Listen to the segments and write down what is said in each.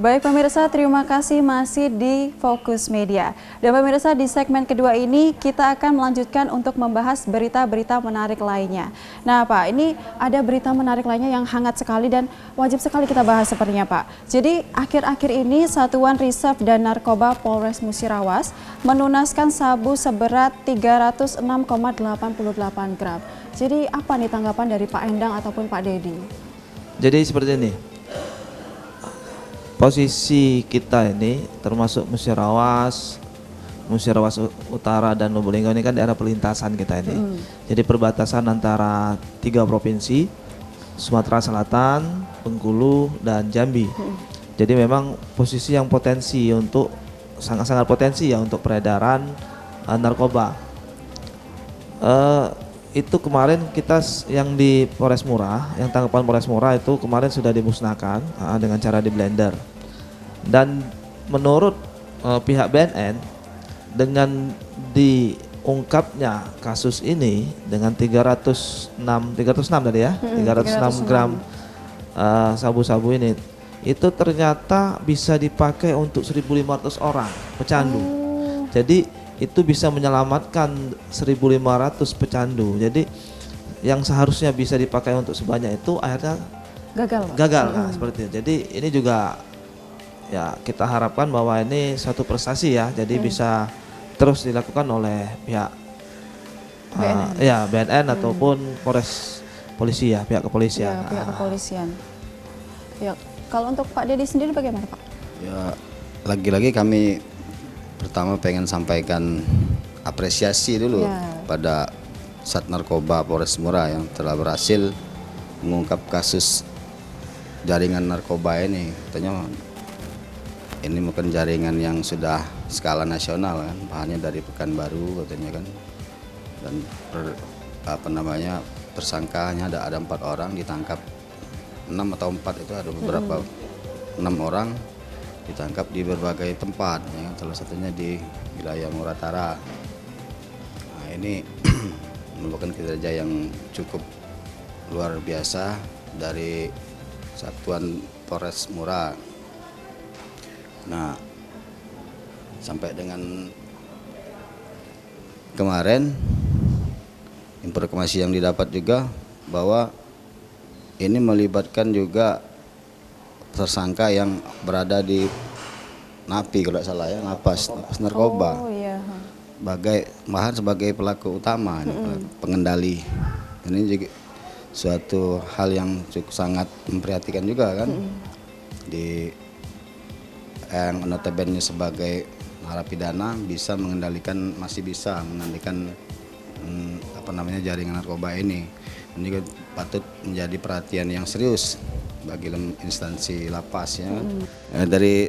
Baik pemirsa, terima kasih masih di Fokus Media. Dan pemirsa, di segmen kedua ini kita akan melanjutkan untuk membahas berita-berita menarik lainnya. Nah Pak, ini ada berita menarik lainnya yang hangat sekali dan wajib sekali kita bahas sepertinya Pak. Jadi akhir-akhir ini Satuan Reserve dan Narkoba Polres Musirawas menunaskan sabu seberat 306,88 gram. Jadi apa nih tanggapan dari Pak Endang ataupun Pak Dedi? Jadi seperti ini. Posisi kita ini termasuk Musirawas Utara dan Lubulingga ini kan daerah perlintasan kita ini. Jadi perbatasan antara 3 provinsi, Sumatera Selatan, Bengkulu, dan Jambi. Jadi memang posisi yang potensi untuk sangat-sangat potensi ya untuk peredaran narkoba. Itu kemarin kita yang di Polres Murah, yang tangkapan Polres Murah itu kemarin sudah dimusnahkan dengan cara di blender. Dan menurut pihak BNN, dengan diungkapnya kasus ini dengan 306 tadi ya, 306 gram sabu-sabu ini, itu ternyata bisa dipakai untuk 1.500 orang pecandu. Jadi itu bisa menyelamatkan 1.500 pecandu. Jadi yang seharusnya bisa dipakai untuk sebanyak itu akhirnya gagal kan, seperti itu. Jadi ini juga ya kita harapkan bahwa ini suatu prestasi ya. Jadi bisa terus dilakukan oleh pihak BNN ataupun polisi ya, pihak kepolisian. Ya, pihak kepolisian. Ya, kalau untuk Pak Dedi sendiri bagaimana Pak? Ya, lagi-lagi kami pertama pengen sampaikan apresiasi dulu pada Sat Narkoba Polres Murah yang telah berhasil mengungkap kasus jaringan narkoba ini. Katanya ini bukan jaringan yang sudah skala nasional kan, bahannya dari Pekanbaru katanya kan. Dan tersangkanya ada 4 orang ditangkap, 6 atau 4 itu ada beberapa 6 orang ditangkap di berbagai tempat ya, salah satunya di wilayah Muratara. Nah, ini merupakan kinerja yang cukup luar biasa dari Satuan Polres Murah. Nah, sampai dengan kemarin informasi yang didapat juga bahwa ini melibatkan juga tersangka yang berada di NAPI kalau tidak salah ya, lapas narkoba. Sebagai pelaku utama, pengendali. Ini juga suatu hal yang cukup sangat memprihatinkan juga kan. Di yang notabene sebagai narapidana masih bisa mengendalikan jaringan narkoba ini. Ini juga patut menjadi perhatian yang serius bagi instansi lapas ya.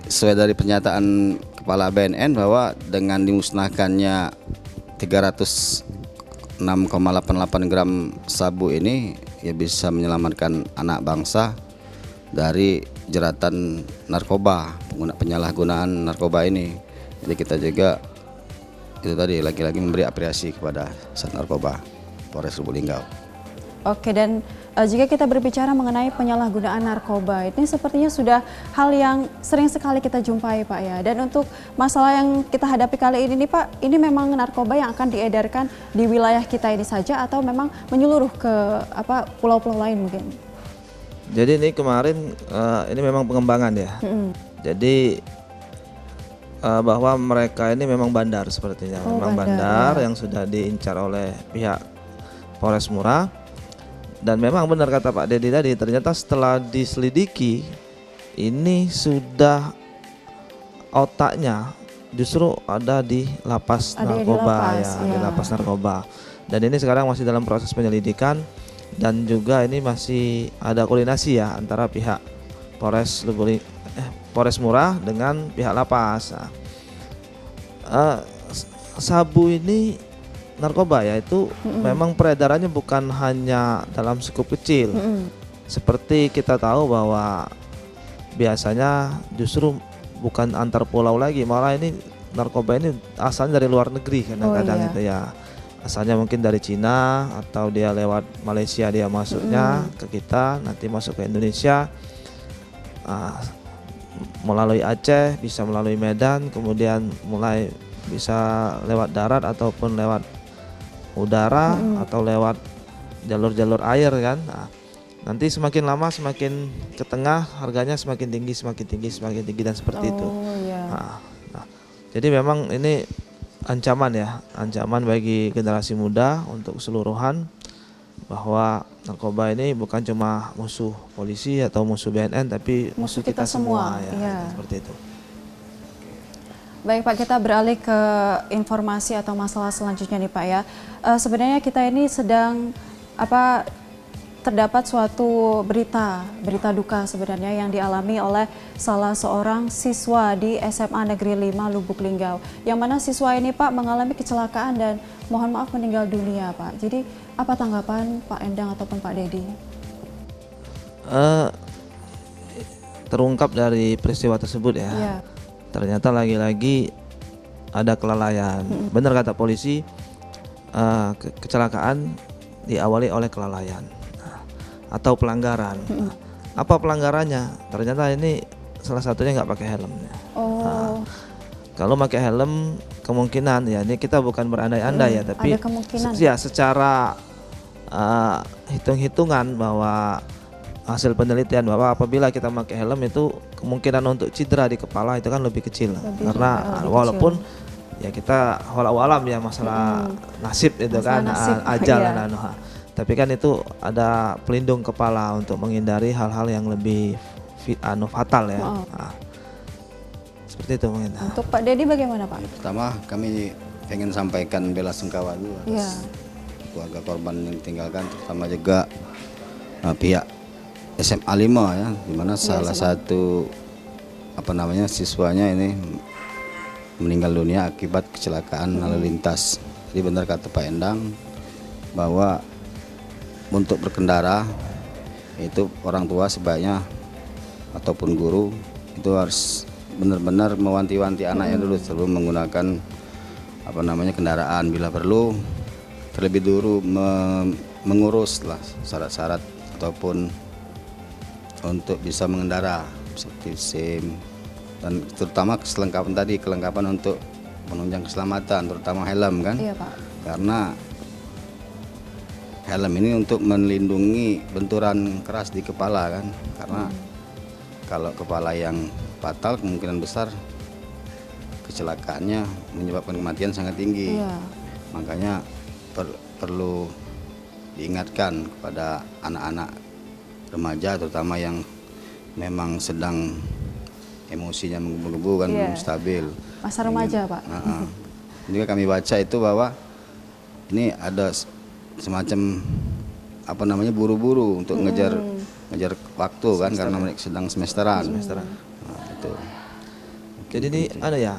Sesuai dari pernyataan Kepala BNN bahwa dengan dimusnahkannya 306,88 gram sabu ini ya bisa menyelamatkan anak bangsa dari jeratan narkoba, penyalahgunaan narkoba ini. Jadi kita juga itu tadi lagi-lagi memberi apresiasi kepada Sat Narkoba Polres Lubulingga. Oke, dan jika kita berbicara mengenai penyalahgunaan narkoba, ini sepertinya sudah hal yang sering sekali kita jumpai Pak ya. Dan untuk masalah yang kita hadapi kali ini nih Pak, ini memang narkoba yang akan diedarkan di wilayah kita ini saja atau memang menyeluruh ke pulau-pulau lain mungkin? Jadi ini kemarin ini memang pengembangan ya. Jadi bahwa mereka ini memang bandar sepertinya, memang bandar yang sudah diincar oleh pihak Polres Murah. Dan memang benar kata Pak Dedi tadi, ternyata setelah diselidiki ini sudah otaknya justru ada di lapas narkoba di lapas narkoba. Dan ini sekarang masih dalam proses penyelidikan dan juga ini masih ada koordinasi ya antara pihak Polres Murah dengan pihak lapas. Sabu ini narkoba ya itu memang peredarannya bukan hanya dalam skup kecil. Seperti kita tahu bahwa biasanya justru bukan antar pulau lagi, malah ini narkoba ini asalnya dari luar negeri kadang-kadang itu ya. Asalnya mungkin dari Cina atau dia lewat Malaysia dia masuknya ke kita, nanti masuk ke Indonesia. melalui Aceh, bisa melalui Medan, kemudian mulai bisa lewat darat ataupun lewat udara atau lewat jalur-jalur air kan. Nah, nanti semakin lama semakin ke tengah harganya semakin tinggi, semakin tinggi, semakin tinggi dan seperti itu. Iya. Nah, jadi memang ini ancaman ya, ancaman bagi generasi muda untuk keseluruhan, bahwa narkoba ini bukan cuma musuh polisi atau musuh BNN, tapi musuh kita semua ya, iya. seperti itu. Baik Pak, kita beralih ke informasi atau masalah selanjutnya nih Pak ya. Sebenarnya kita ini sedang terdapat suatu berita duka sebenarnya yang dialami oleh salah seorang siswa di SMA Negeri 5 Lubuk Linggau. Yang mana siswa ini Pak mengalami kecelakaan dan mohon maaf meninggal dunia Pak. Jadi apa tanggapan Pak Endang ataupun Pak Dedi? Terungkap dari peristiwa tersebut ya. Iya. Ternyata lagi-lagi ada kelalaian. Benar kata polisi, kecelakaan diawali oleh kelalaian atau pelanggaran. Apa pelanggarannya? Ternyata ini salah satunya nggak pakai helm. Kalau pakai helm kemungkinan ya, ini kita bukan berandai-andai ya, tapi ada kemungkinan. ya secara hitung-hitungan bahwa hasil penelitian bahwa apabila kita pakai helm itu kemungkinan untuk cedera di kepala itu kan lebih kecil. Karena walaupun ya kita walau alam ya masalah nasib itu kan, ajal dan tapi kan itu ada pelindung kepala untuk menghindari hal-hal yang lebih fatal ya. Seperti itu mungkin. Untuk Pak Dedi bagaimana Pak? Pertama kami ingin sampaikan bela sungkawa dulu atas keluarga korban yang ditinggalkan, terutama juga pihak SMA 5 ya, dimana salah satu siswanya ini meninggal dunia akibat kecelakaan lalu lintas. Jadi benar kata Pak Endang bahwa untuk berkendara itu orang tua sebaiknya ataupun guru itu harus benar-benar mewanti-wanti anaknya dulu sebelum menggunakan kendaraan. Bila perlu terlebih dulu mengurus lah syarat-syarat ataupun untuk bisa mengendara seperti SIM dan terutama kelengkapan untuk menunjang keselamatan, terutama helm kan. Iya Pak. Karena helm ini untuk melindungi benturan keras di kepala kan. Karena kalau kepala yang fatal kemungkinan besar kecelakaannya menyebabkan kematian sangat tinggi. Iya. Makanya perlu diingatkan kepada anak-anak remaja terutama yang memang sedang emosinya menggebu-gebu kan, belum stabil. Masa remaja Pak. Juga kami baca itu bahwa ini ada semacam buru-buru untuk ngejar waktu kan karena mereka sedang semesteran. Itu. Jadi ini ada ya.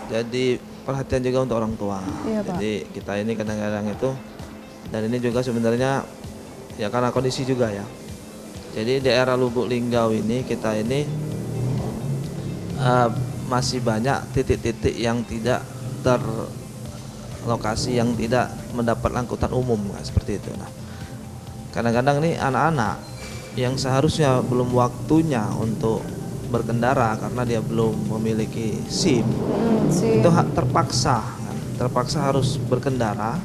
Jadi perhatian juga untuk orang tua. Iya, jadi kita ini kadang-kadang itu, dan ini juga sebenarnya ya karena kondisi juga ya. Jadi daerah Lubuk Linggau ini kita ini masih banyak titik-titik yang tidak terlokasi, yang tidak mendapat angkutan umum seperti itu. Nah, kadang-kadang nih anak-anak yang seharusnya belum waktunya untuk berkendara karena dia belum memiliki SIM, itu terpaksa harus berkendara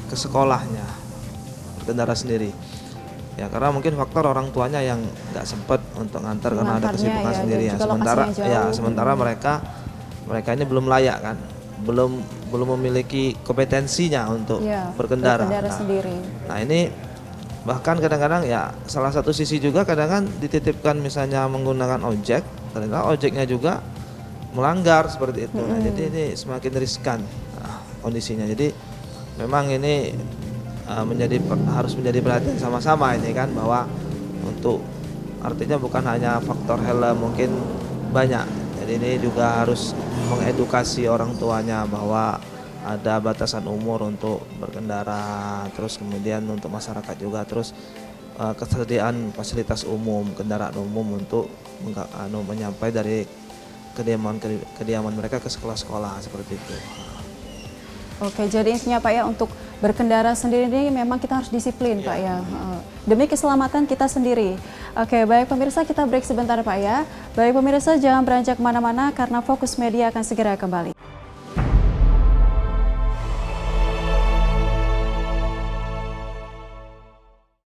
ke sekolahnya, berkendara sendiri. Ya karena mungkin faktor orang tuanya yang nggak sempat untuk ngantar karena ada kesibukan sendiri ya. Sementara mereka ini belum layak kan, belum memiliki kompetensinya untuk berkendara sendiri. Nah ini bahkan kadang-kadang ya salah satu sisi juga kadang-kadang dititipkan misalnya menggunakan ojek, ternyata ojeknya juga melanggar seperti itu. Nah, jadi ini semakin riskan kondisinya. Jadi memang ini harus menjadi perhatian sama-sama ini kan, bahwa untuk artinya bukan hanya faktor helm, mungkin banyak. Jadi ini juga harus mengedukasi orang tuanya bahwa ada batasan umur untuk berkendara, terus kemudian untuk masyarakat juga, terus kesediaan fasilitas umum, kendaraan umum untuk menyampai dari kediaman mereka ke sekolah-sekolah seperti itu. Oke, jadi intinya Pak ya, untuk berkendara sendiri ini memang kita harus disiplin Pak ya. Demi keselamatan kita sendiri. Oke, baik pemirsa, kita break sebentar Pak ya. Baik pemirsa, jangan beranjak kemana-mana karena Fokus Media akan segera kembali.